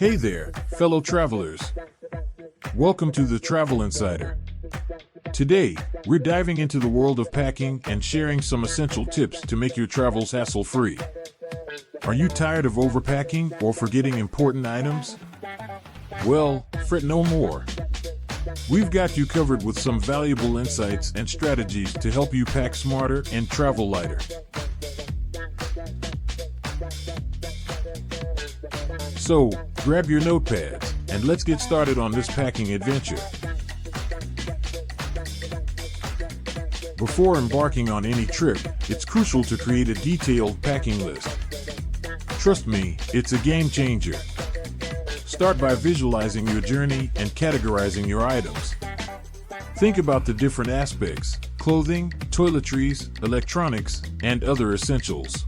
Hey there, fellow travelers. Welcome to the Travel Insider. Today, we're diving into the world of packing and sharing some essential tips to make your travels hassle-free. Are you tired of overpacking or forgetting important items? Well, fret no more. We've got you covered with some valuable insights and strategies to help you pack smarter and travel lighter. So, grab your notepads, and let's get started on this packing adventure. Before embarking on any trip, it's crucial to create a detailed packing list. Trust me, it's a game changer. Start by visualizing your journey and categorizing your items. Think about the different aspects: clothing, toiletries, electronics, and other essentials.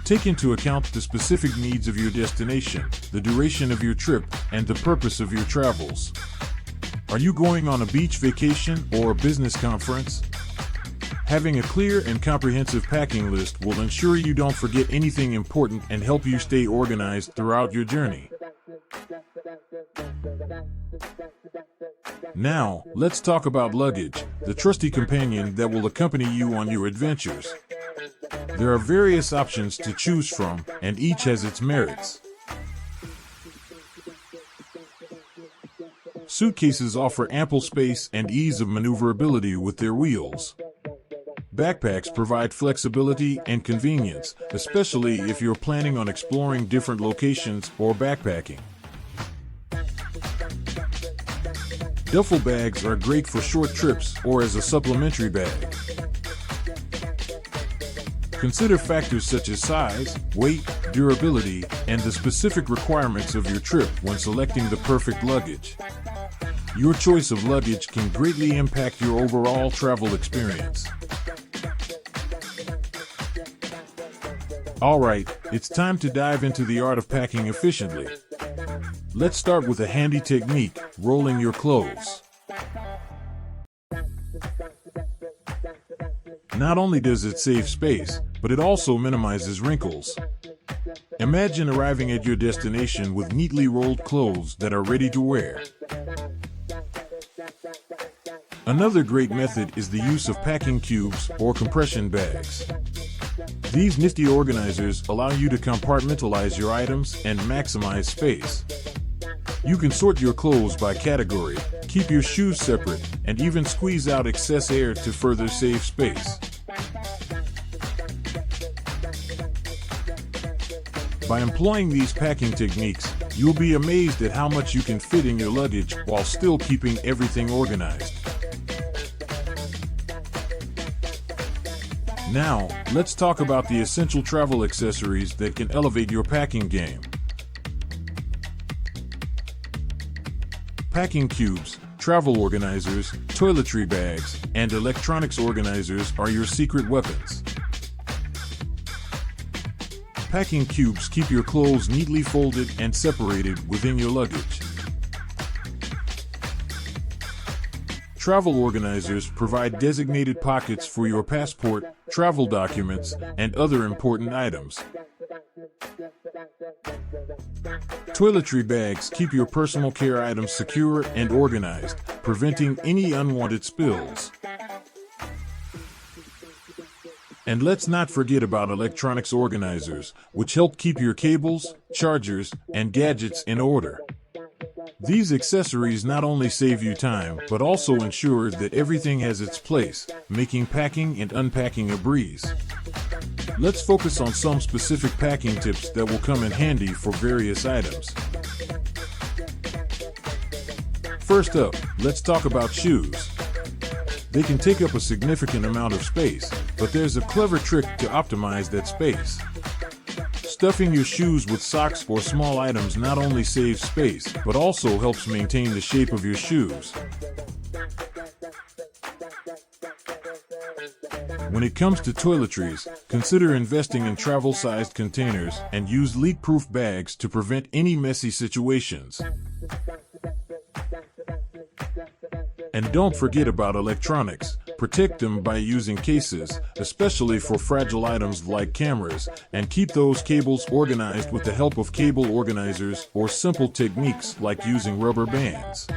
Take into account the specific needs of your destination, the duration of your trip, and the purpose of your travels. Are you going on a beach vacation or a business conference? Having a clear and comprehensive packing list will ensure you don't forget anything important and help you stay organized throughout your journey. Now, let's talk about luggage, the trusty companion that will accompany you on your adventures. There are various options to choose from, and each has its merits. Suitcases offer ample space and ease of maneuverability with their wheels. Backpacks provide flexibility and convenience, especially if you're planning on exploring different locations or backpacking. Duffel bags are great for short trips or as a supplementary bag. Consider factors such as size, weight, durability, and the specific requirements of your trip when selecting the perfect luggage. Your choice of luggage can greatly impact your overall travel experience. Alright, it's time to dive into the art of packing efficiently. Let's start with a handy technique: rolling your clothes. Not only does it save space, but it also minimizes wrinkles. Imagine arriving at your destination with neatly rolled clothes that are ready to wear. Another great method is the use of packing cubes or compression bags. These nifty organizers allow you to compartmentalize your items and maximize space. You can sort your clothes by category, keep your shoes separate, and even squeeze out excess air to further save space. By employing these packing techniques, you'll be amazed at how much you can fit in your luggage while still keeping everything organized. Now, let's talk about the essential travel accessories that can elevate your packing game. Packing cubes, travel organizers, toiletry bags, and electronics organizers are your secret weapons. Packing cubes keep your clothes neatly folded and separated within your luggage. Travel organizers provide designated pockets for your passport, travel documents, and other important items. Toiletry bags keep your personal care items secure and organized, preventing any unwanted spills. And let's not forget about electronics organizers, which help keep your cables, chargers, and gadgets in order. These accessories not only save you time, but also ensure that everything has its place, making packing and unpacking a breeze. Let's focus on some specific packing tips that will come in handy for various items. First up, let's talk about shoes. They can take up a significant amount of space, but there's a clever trick to optimize that space. Stuffing your shoes with socks or small items not only saves space, but also helps maintain the shape of your shoes. When it comes to toiletries, consider investing in travel-sized containers and use leak-proof bags to prevent any messy situations. And don't forget about electronics. Protect them by using cases, especially for fragile items like cameras, and keep those cables organized with the help of cable organizers or simple techniques like using rubber bands.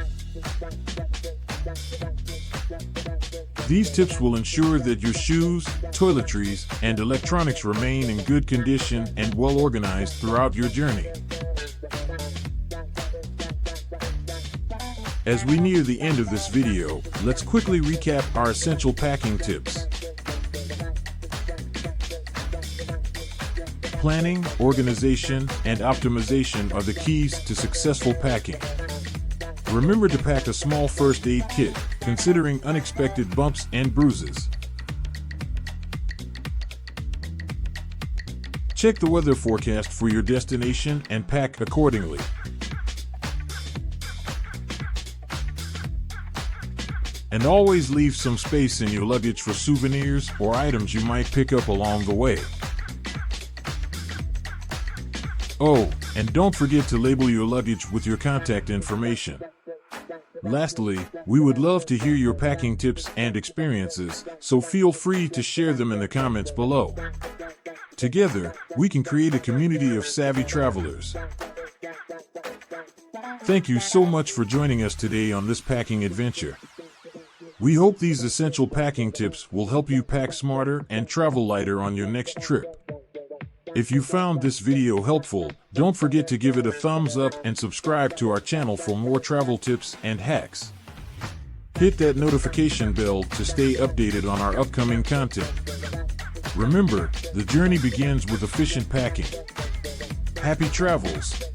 These tips will ensure that your shoes, toiletries, and electronics remain in good condition and well organized throughout your journey. As we near the end of this video, let's quickly recap our essential packing tips. Planning, organization, and optimization are the keys to successful packing. Remember to pack a small first aid kit, considering unexpected bumps and bruises. Check the weather forecast for your destination and pack accordingly. And always leave some space in your luggage for souvenirs or items you might pick up along the way. Oh, and don't forget to label your luggage with your contact information. Lastly, we would love to hear your packing tips and experiences, so feel free to share them in the comments below. Together, we can create a community of savvy travelers. Thank you so much for joining us today on this packing adventure. We hope these essential packing tips will help you pack smarter and travel lighter on your next trip. If you found this video helpful, don't forget to give it a thumbs up and subscribe to our channel for more travel tips and hacks. Hit that notification bell to stay updated on our upcoming content. Remember, the journey begins with efficient packing. Happy travels!